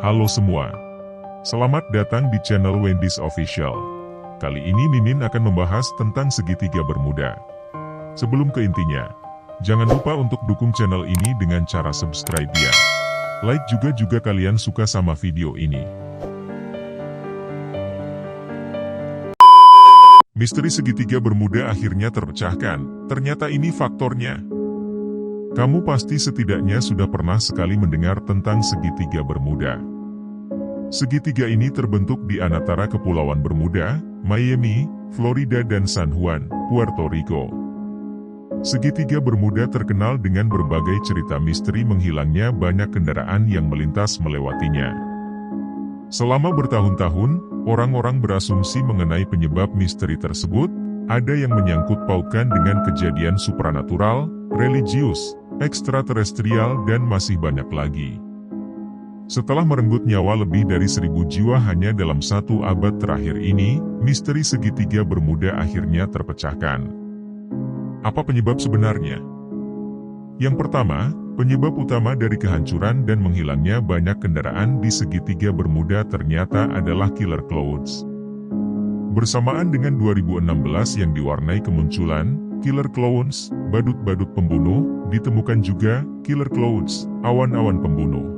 Halo semua. Selamat datang di channel Wendy's Official. Kali ini Mimin akan membahas tentang segitiga Bermuda. Sebelum ke intinya, jangan lupa untuk dukung channel ini dengan cara subscribe ya. Like juga kalian suka sama video ini. Misteri segitiga Bermuda akhirnya terpecahkan. Ternyata ini faktornya. Kamu pasti setidaknya sudah pernah sekali mendengar tentang segitiga Bermuda. Segitiga ini terbentuk di antara Kepulauan Bermuda, Miami, Florida dan San Juan, Puerto Rico. Segitiga Bermuda terkenal dengan berbagai cerita misteri menghilangnya banyak kendaraan yang melintas melewatinya. Selama bertahun-tahun, orang-orang berasumsi mengenai penyebab misteri tersebut, ada yang menyangkut pautkan dengan kejadian supranatural, religius, ekstraterestrial dan masih banyak lagi. Setelah merenggut nyawa lebih dari 1.000 jiwa hanya dalam 1 abad terakhir ini, misteri segitiga Bermuda akhirnya terpecahkan. Apa penyebab sebenarnya? Yang pertama, penyebab utama dari kehancuran dan menghilangnya banyak kendaraan di segitiga Bermuda ternyata adalah killer clouds. Bersamaan dengan 2016 yang diwarnai kemunculan killer clouds, badut-badut pembunuh, ditemukan juga killer clouds, awan-awan pembunuh.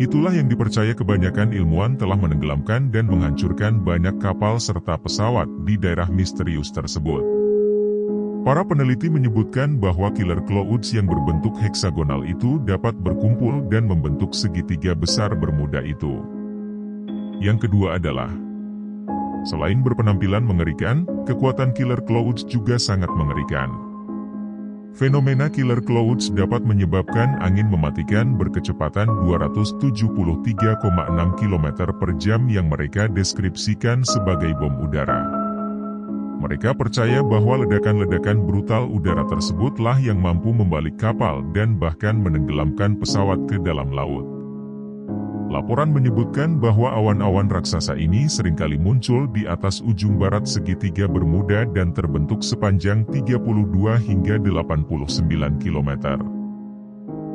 Itulah yang dipercaya kebanyakan ilmuwan telah menenggelamkan dan menghancurkan banyak kapal serta pesawat di daerah misterius tersebut. Para peneliti menyebutkan bahwa killer clouds yang berbentuk heksagonal itu dapat berkumpul dan membentuk segitiga besar Bermuda itu. Yang kedua adalah, selain berpenampilan mengerikan, kekuatan killer clouds juga sangat mengerikan. Fenomena killer clouds dapat menyebabkan angin mematikan berkecepatan 273,6 km per jam yang mereka deskripsikan sebagai bom udara. Mereka percaya bahwa ledakan-ledakan brutal udara tersebutlah yang mampu membalik kapal dan bahkan menenggelamkan pesawat ke dalam laut. Laporan menyebutkan bahwa awan-awan raksasa ini seringkali muncul di atas ujung barat segitiga Bermuda dan terbentuk sepanjang 32 hingga 89 km.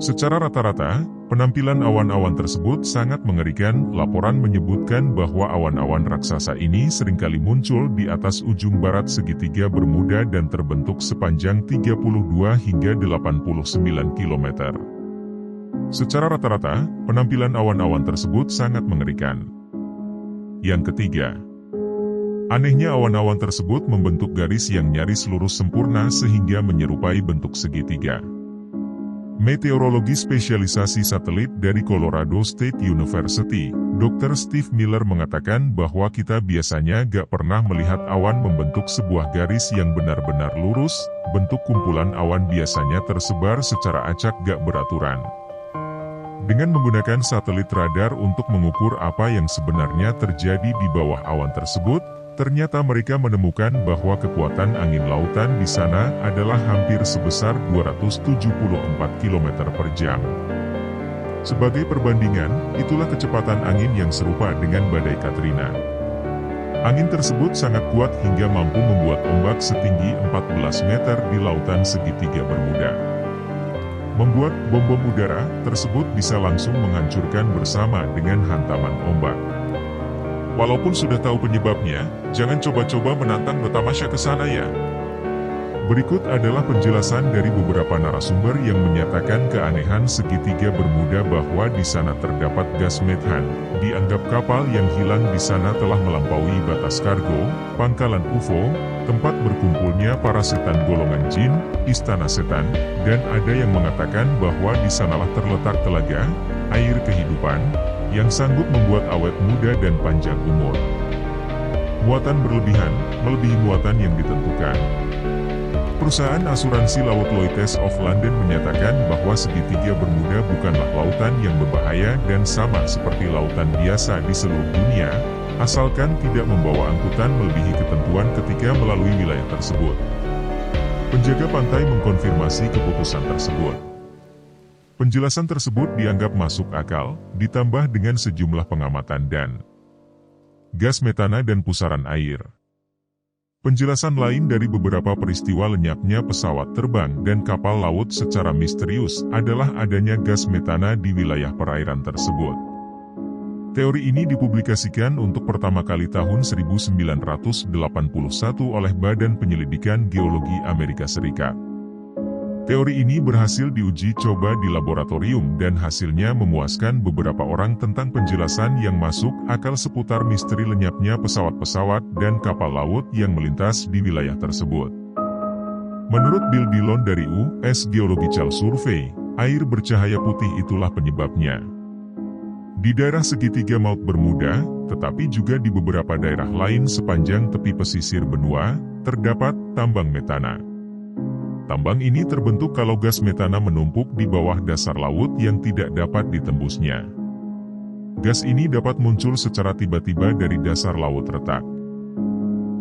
Secara rata-rata, penampilan awan-awan tersebut sangat mengerikan. Laporan menyebutkan bahwa awan-awan raksasa ini seringkali muncul di atas ujung barat segitiga Bermuda dan terbentuk sepanjang 32 hingga 89 km. Secara rata-rata, penampilan awan-awan tersebut sangat mengerikan. Yang ketiga, anehnya awan-awan tersebut membentuk garis yang nyaris lurus sempurna sehingga menyerupai bentuk segitiga. Meteorologi spesialisasi satelit dari Colorado State University, Dr. Steve Miller mengatakan bahwa kita biasanya gak pernah melihat awan membentuk sebuah garis yang benar-benar lurus, bentuk kumpulan awan biasanya tersebar secara acak gak beraturan. Dengan menggunakan satelit radar untuk mengukur apa yang sebenarnya terjadi di bawah awan tersebut, ternyata mereka menemukan bahwa kekuatan angin lautan di sana adalah hampir sebesar 274 km per jam. Sebagai perbandingan, itulah kecepatan angin yang serupa dengan badai Katrina. Angin tersebut sangat kuat hingga mampu membuat ombak setinggi 14 meter di lautan segitiga Bermuda. Membuat bom-bom udara tersebut bisa langsung menghancurkan bersama dengan hantaman ombak. Walaupun sudah tahu penyebabnya, jangan coba-coba menantang bertamasya ke sana ya. Berikut adalah penjelasan dari beberapa narasumber yang menyatakan keanehan segitiga Bermuda bahwa di sana terdapat gas metan. Dianggap kapal yang hilang di sana telah melampaui batas kargo, pangkalan UFO, tempat berkumpulnya para setan golongan jin, istana setan, dan ada yang mengatakan bahwa di sanalah terletak telaga, air kehidupan, yang sanggup membuat awet muda dan panjang umur. Muatan berlebihan, melebihi muatan yang ditentukan. Perusahaan asuransi laut Lloyd's of London menyatakan bahwa segitiga Bermuda bukanlah lautan yang berbahaya dan sama seperti lautan biasa di seluruh dunia, asalkan tidak membawa angkutan melebihi ketentuan ketika melalui wilayah tersebut. Penjaga pantai mengkonfirmasi keputusan tersebut. Penjelasan tersebut dianggap masuk akal, ditambah dengan sejumlah pengamatan dan gas metana dan pusaran air. Penjelasan lain dari beberapa peristiwa lenyapnya pesawat terbang dan kapal laut secara misterius adalah adanya gas metana di wilayah perairan tersebut. Teori ini dipublikasikan untuk pertama kali tahun 1981 oleh Badan Penyelidikan Geologi Amerika Serikat. Teori ini berhasil diuji coba di laboratorium dan hasilnya memuaskan beberapa orang tentang penjelasan yang masuk akal seputar misteri lenyapnya pesawat-pesawat dan kapal laut yang melintas di wilayah tersebut. Menurut Bill Dillon dari US Geological Survey, air bercahaya putih itulah penyebabnya. Di daerah segitiga Maut Bermuda, tetapi juga di beberapa daerah lain sepanjang tepi pesisir benua, terdapat tambang metana. Tambang ini terbentuk kalau gas metana menumpuk di bawah dasar laut yang tidak dapat ditembusnya. Gas ini dapat muncul secara tiba-tiba dari dasar laut retak.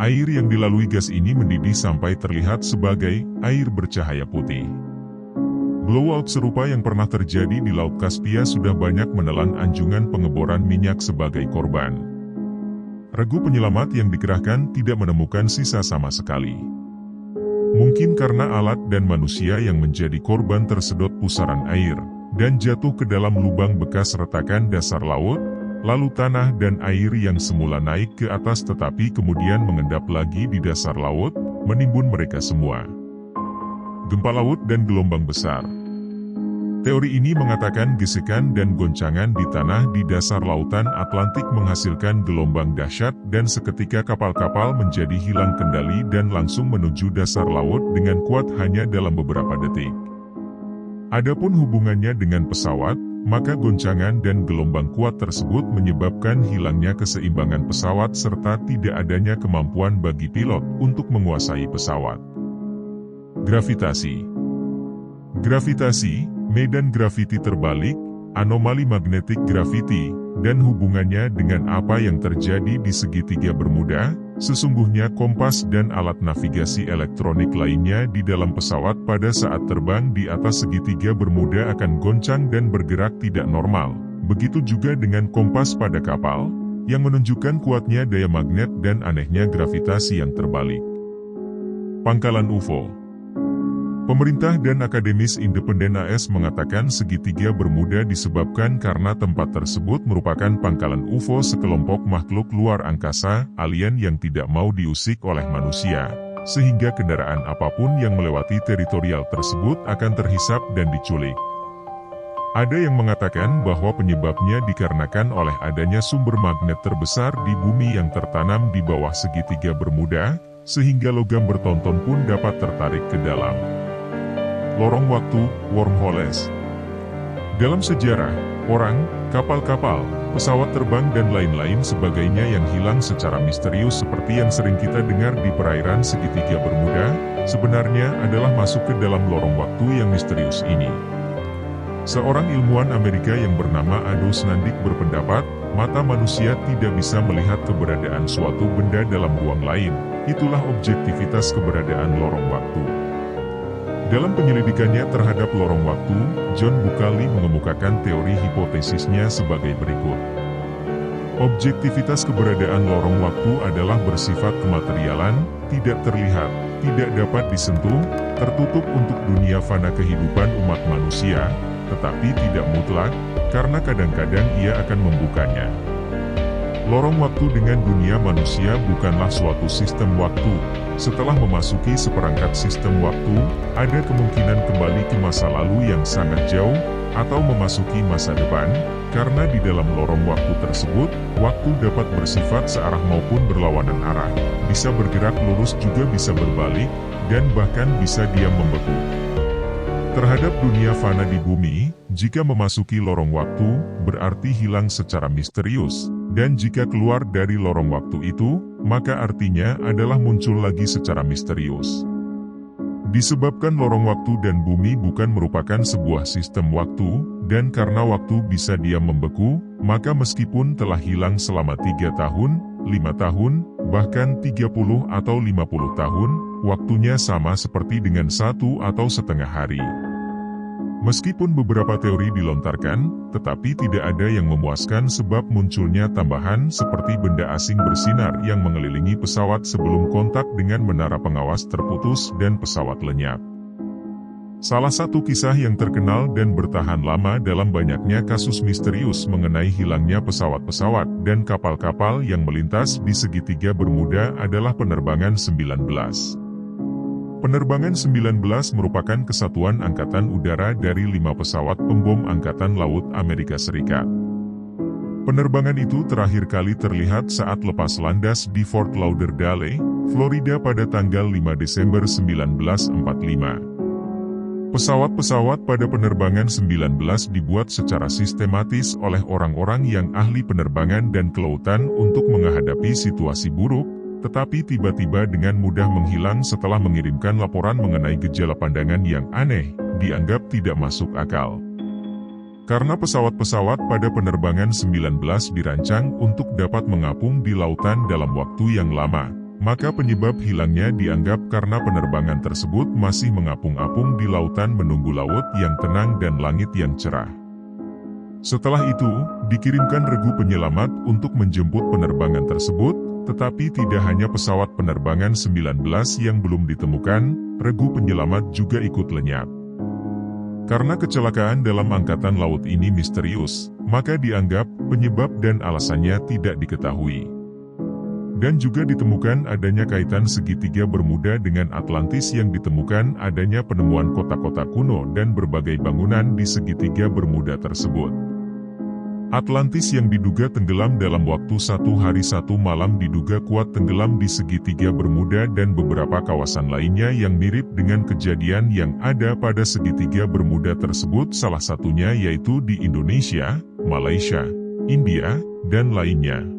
Air yang dilalui gas ini mendidih sampai terlihat sebagai air bercahaya putih. Blowout serupa yang pernah terjadi di Laut Kaspia sudah banyak menelan anjungan pengeboran minyak sebagai korban. Regu penyelamat yang dikerahkan tidak menemukan sisa sama sekali. Mungkin karena alat dan manusia yang menjadi korban tersedot pusaran air, dan jatuh ke dalam lubang bekas retakan dasar laut, lalu tanah dan air yang semula naik ke atas tetapi kemudian mengendap lagi di dasar laut, menimbun mereka semua. Gempa laut dan gelombang besar. Teori ini mengatakan gesekan dan goncangan di tanah di dasar lautan Atlantik menghasilkan gelombang dahsyat dan seketika kapal-kapal menjadi hilang kendali dan langsung menuju dasar laut dengan kuat hanya dalam beberapa detik. Adapun hubungannya dengan pesawat, maka goncangan dan gelombang kuat tersebut menyebabkan hilangnya keseimbangan pesawat serta tidak adanya kemampuan bagi pilot untuk menguasai pesawat. Gravitasi. Gravitasi, medan graviti terbalik, anomali magnetic gravity, dan hubungannya dengan apa yang terjadi di segitiga Bermuda, sesungguhnya kompas dan alat navigasi elektronik lainnya di dalam pesawat pada saat terbang di atas segitiga Bermuda akan goncang dan bergerak tidak normal. Begitu juga dengan kompas pada kapal, yang menunjukkan kuatnya daya magnet dan anehnya gravitasi yang terbalik. Pangkalan UFO. Pemerintah dan akademis independen AS mengatakan segitiga Bermuda disebabkan karena tempat tersebut merupakan pangkalan UFO sekelompok makhluk luar angkasa, alien yang tidak mau diusik oleh manusia, sehingga kendaraan apapun yang melewati teritorial tersebut akan terhisap dan diculik. Ada yang mengatakan bahwa penyebabnya dikarenakan oleh adanya sumber magnet terbesar di bumi yang tertanam di bawah segitiga Bermuda, sehingga logam bertonton pun dapat tertarik ke dalam. Lorong waktu, wormholes. Dalam sejarah, orang, kapal-kapal, pesawat terbang dan lain-lain sebagainya yang hilang secara misterius seperti yang sering kita dengar di perairan segitiga Bermuda, sebenarnya adalah masuk ke dalam lorong waktu yang misterius ini. Seorang ilmuwan Amerika yang bernama Ado Snandik berpendapat, mata manusia tidak bisa melihat keberadaan suatu benda dalam ruang lain, itulah objektivitas keberadaan lorong waktu. Dalam penyelidikannya terhadap lorong waktu, John Buchaley mengemukakan teori hipotesisnya sebagai berikut. Objektivitas keberadaan lorong waktu adalah bersifat kematerialan, tidak terlihat, tidak dapat disentuh, tertutup untuk dunia fana kehidupan umat manusia, tetapi tidak mutlak, karena kadang-kadang ia akan membukanya. Lorong waktu dengan dunia manusia bukanlah suatu sistem waktu. Setelah memasuki seperangkat sistem waktu, ada kemungkinan kembali ke masa lalu yang sangat jauh, atau memasuki masa depan, karena di dalam lorong waktu tersebut, waktu dapat bersifat searah maupun berlawanan arah, bisa bergerak lurus juga bisa berbalik, dan bahkan bisa diam membeku. Terhadap dunia fana di bumi, jika memasuki lorong waktu, berarti hilang secara misterius. Dan jika keluar dari lorong waktu itu, maka artinya adalah muncul lagi secara misterius. Disebabkan lorong waktu dan bumi bukan merupakan sebuah sistem waktu, dan karena waktu bisa diam membeku, maka meskipun telah hilang selama 3 tahun, 5 tahun, bahkan 30 atau 50 tahun, waktunya sama seperti dengan 1 atau setengah hari. Meskipun beberapa teori dilontarkan, tetapi tidak ada yang memuaskan sebab munculnya tambahan seperti benda asing bersinar yang mengelilingi pesawat sebelum kontak dengan menara pengawas terputus dan pesawat lenyap. Salah satu kisah yang terkenal dan bertahan lama dalam banyaknya kasus misterius mengenai hilangnya pesawat-pesawat dan kapal-kapal yang melintas di segitiga Bermuda adalah penerbangan 19. Penerbangan 19 merupakan kesatuan angkatan udara dari 5 pesawat pembom Angkatan Laut Amerika Serikat. Penerbangan itu terakhir kali terlihat saat lepas landas di Fort Lauderdale, Florida pada tanggal 5 Desember 1945. Pesawat-pesawat pada penerbangan 19 dibuat secara sistematis oleh orang-orang yang ahli penerbangan dan kelautan untuk menghadapi situasi buruk, tetapi tiba-tiba dengan mudah menghilang setelah mengirimkan laporan mengenai gejala pandangan yang aneh, dianggap tidak masuk akal. Karena pesawat-pesawat pada penerbangan 19 dirancang untuk dapat mengapung di lautan dalam waktu yang lama, maka penyebab hilangnya dianggap karena penerbangan tersebut masih mengapung-apung di lautan menunggu laut yang tenang dan langit yang cerah. Setelah itu, dikirimkan regu penyelamat untuk menjemput penerbangan tersebut, tetapi tidak hanya pesawat penerbangan 19 yang belum ditemukan, regu penyelamat juga ikut lenyap. Karena kecelakaan dalam angkatan laut ini misterius, maka dianggap penyebab dan alasannya tidak diketahui. Dan juga ditemukan adanya kaitan segitiga Bermuda dengan Atlantis yang ditemukan adanya penemuan kota-kota kuno dan berbagai bangunan di segitiga Bermuda tersebut. Atlantis yang diduga tenggelam dalam waktu 1 hari 1 malam diduga kuat tenggelam di segitiga Bermuda dan beberapa kawasan lainnya yang mirip dengan kejadian yang ada pada segitiga Bermuda tersebut, salah satunya yaitu di Indonesia, Malaysia, India, dan lainnya.